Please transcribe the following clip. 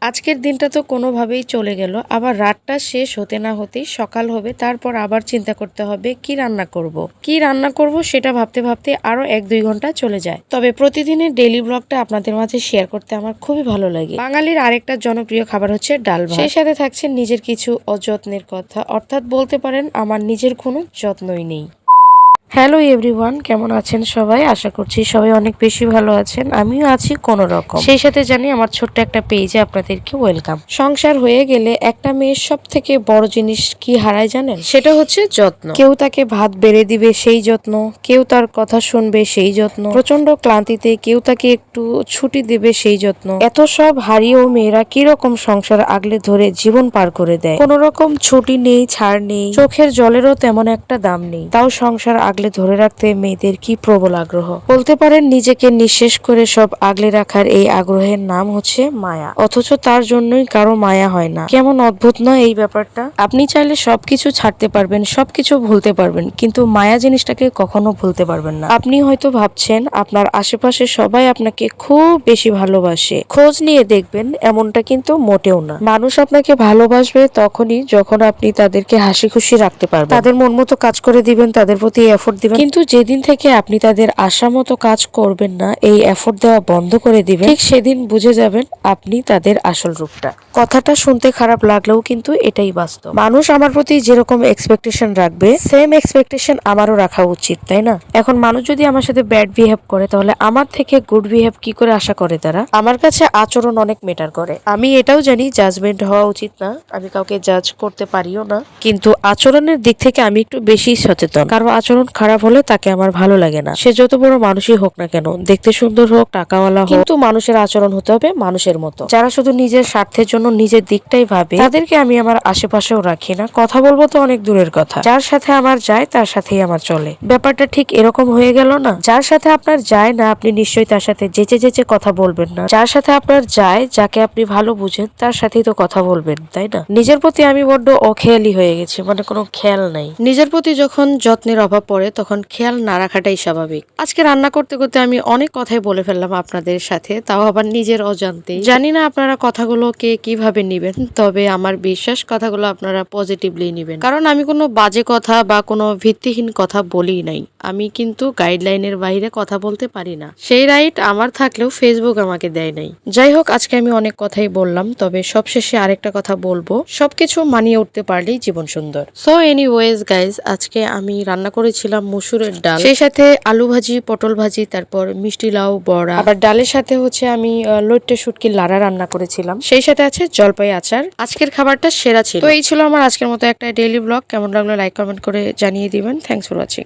আজকের দিনটা তো কোনোভাবেই চলে গেল, আবার রাতটা শেষ হতে না হতেই সকাল হবে। তারপর আবার চিন্তা করতে হবে কি রান্না করব সেটা ভাবতে ভাবতে আরো 1-2 ঘন্টা চলে যায়। তবে প্রতিদিনের ডেইলি ব্লগটা আপনাদের মাঝে শেয়ার করতে আমার খুবই ভালো লাগে। বাঙালির আরেকটা জনপ্রিয় খাবার হচ্ছে ডাল ভাত, সেই সাথে থাকছে নিজের কিছু অযত্নের কথা, অর্থাৎ বলতে পারেন আমার নিজের কোনো যত্নই নেই। হ্যালো এভরিওয়ান, কেমন আছেন সবাই? আশা করছি সবাই অনেক বেশি ভালো আছেন, আমিও আছি কোনো রকম। সেই সাথে জানি আমার ছোট্ট একটা পেজে আপনাদেরকে ওয়েলকাম। সংসার হয়ে গেলে একটা মেয়ের সব থেকে বড় জিনিস কি হারায় জানেন? সেটা হচ্ছে যত্ন। কেউ তাকে ভাত বেড়ে দিবে সেই যত্ন, কেউ তার কথা শুনবে সেই যত্ন, প্রচন্ড ক্লান্তিতে কেউ তাকে একটু ছুটি দেবে সেই যত্ন। এত সব হারিয়েও মেয়েরা কিরকম সংসার আগলে ধরে জীবন পার করে দেয়। কোনো রকম ছুটি নেই, ছাড় নেই, চোখের জলেরও তেমন একটা দাম নেই, তাও সংসার আগলে ধরে রাখতে মেয়েদের কি প্রবল আগ্রহ। বলতে পারেন নিজেকে নিঃশেষ করে সব আগলে রাখার এই আগ্রহের নাম হচ্ছে মায়া, অথচ তার জন্যই কারো মায়া হয় না। কেমন অদ্ভুত নয় এই ব্যাপারটা? আপনি চাইলে সবকিছু ছাড়তে পারবেন, সবকিছু ভুলতে পারবেন, কিন্তু মায়া জিনিসটাকে কখনো ভুলতে পারবেন না। আপনি হয়তো ভাবছেন আপনার আশেপাশে সবাই আপনাকে খুব বেশি ভালোবাসে, খোঁজ নিয়ে দেখবেন এমনটা কিন্তু মোটেও না। মানুষ আপনাকে ভালোবাসবে তখনই যখন আপনি তাদেরকে হাসি খুশি রাখতে পারবেন, তাদের মন মতো কাজ করে দিবেন, তাদের প্রতি এফোর্ট দিবেন। কিন্তু যেদিন থেকে আপনি তাদের আশা মতো কাজ করবেন না, এই এফোর্ট দেওয়া বন্ধ করে দিবেন, ঠিক সেদিন বুঝে যাবেন আপনি তাদের আসল রূপটা। কথাটা শুনতে খারাপ লাগলেও কিন্তু এটাই বাস্তব। মানুষ আমার প্রতি যেরকম এক্সপেকটেশন রাখবে, সেম এক্সপেকটেশন আমারও রাখা উচিত, তাই না? এখন মানুষ যদি আমার সাথে ব্যাড বিহেভ করে, তাহলে আমার থেকে গুড বিহেভ কি করে আশা করে তারা? আমার কাছে আচরণ অনেক ম্যাটার করে। আমি এটাও জানি জাজমেন্ট হওয়া উচিত না, আমি কাউকে জাজ করতে পারিও না, কিন্তু আচরণের দিক থেকে আমি একটু বেশি সচেতন। কারো আচরণ খারাপ হলে তাকে আমার ভালো লাগে না, সে যত বড় মানুষই হোক না কেন, দেখতে সুন্দর হোক, টাকাওয়ালা হোক, কিন্তু মানুষের আচরণ হতে হবে মানুষের মতো। যারা শুধু নিজের স্বার্থের জন্য নিজের দিকটাই ভাবে, তাদেরকে আমি আমার আশেপাশেও রাখি না। কথা বলবো তো অনেক দূরের কথা, যার সাথে আমার যায় তার সাথেই আমার চলে। ব্যাপারটা ঠিক এরকম হয়ে গেল না? যার সাথে আপনার যায় না আপনি নিশ্চয়ই তার সাথে যেচে যেচে কথা বলবেন না। যার সাথে আপনার যায়, যাকে আপনি ভালো বুঝেন, তার সাথেই তো কথা বলবেন, তাই না? নিজের প্রতি আমি বড্ড অখেয়ালি হয়ে গেছি, মানে কোনো খেয়াল নাই। নিজের প্রতি যখন যত্নের অভাব পড়ে তখন খেয়াল না রাখাটাই স্বাভাবিক। আজকে রান্না করতে করতে আমি অনেক কথাই বলে ফেললাম আপনাদের সাথে, তাও আবার নিজের অজান্তেই। জানি না আপনারা কথাগুলোকে কিভাবে নিবেন, তবে আমার বিশ্বাস কথাগুলো আপনারা পজিটিভলি নিবেন, কারণ আমি কোনো বাজে কথা বা কোনো ভিত্তিহীন কথা বলি নাই। আমি কিন্তু গাইডলাইনের বাইরে কথা বলতে পারি না, সেই রাইট আমার থাকলেও ফেসবুক আমাকে দেয় নাই। যাই হোক, আজকে আমি অনেক কথাই বললাম, তবে সবশেষে আরেকটা কথা বলবো, সবকিছু মানিয়ে উঠতে পারলেই জীবন সুন্দর। সো এনিওয়েজ গাইজ, আজকে আমি রান্না করেছিলাম মসুরের ডাল, সেই সাথে আলু ভাজি, পটল ভাজি, তারপর মিষ্টি লাউ বড়া, আবার ডালের সাথে হচ্ছে আমি লইট্টে শুটকির লাড়া রান্না করেছিলাম, সেই সাথে আছে জলপাই আচার। আজকের খাবারটা সেরা ছিল। তো এই ছিল আমার আজকের মতো একটা ডেইলি ব্লগ। কেমন লাগলো লাইক কমেন্ট করে জানিয়ে দিবেন। Thanks for watching.